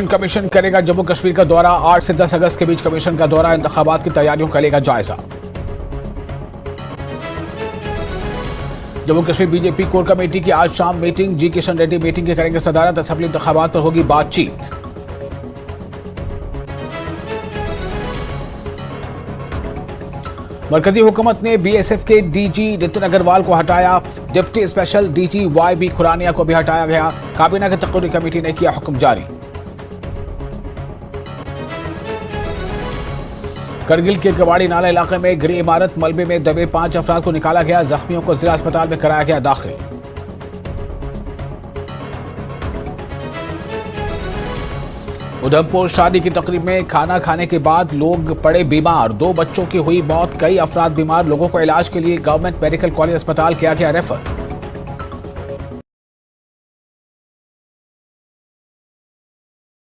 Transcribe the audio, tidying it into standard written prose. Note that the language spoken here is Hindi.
कमीशन करेगा जम्मू कश्मीर का दौरा। 8 से 10 अगस्त के बीच कमीशन का दौरा। इंतखाबात की तैयारियों का लेगा जायजा। Jammu Kashmir BJP core committee की आज शाम मीटिंग। जी किशन रेड्डी मीटिंग की करेंगे सदारत। असेंबली इंतखाबात पर होगी बातचीत। मरकजी हुकूमत ने बीएसएफ के डीजी नितिन अग्रवाल को हटाया। Deputy special DG Y B Khurania को भी हटाया गया। काबीना की तकरीरी कमेटी ने किया हुक्म जारी। करगिल के कवाड़ी नाला इलाके में गिरी इमारत मलबे में दबे 5 अफराद को निकाला गया। जख्मियों को जिला अस्पताल में कराया गया दाखिल। उधमपुर शादी की तकरीब में खाना खाने के बाद लोग पड़े बीमार। 2 बच्चों की हुई मौत। कई अफराद बीमार। लोगों को इलाज के लिए गवर्नमेंट मेडिकल कॉलेज अस्पताल किया गया रेफर।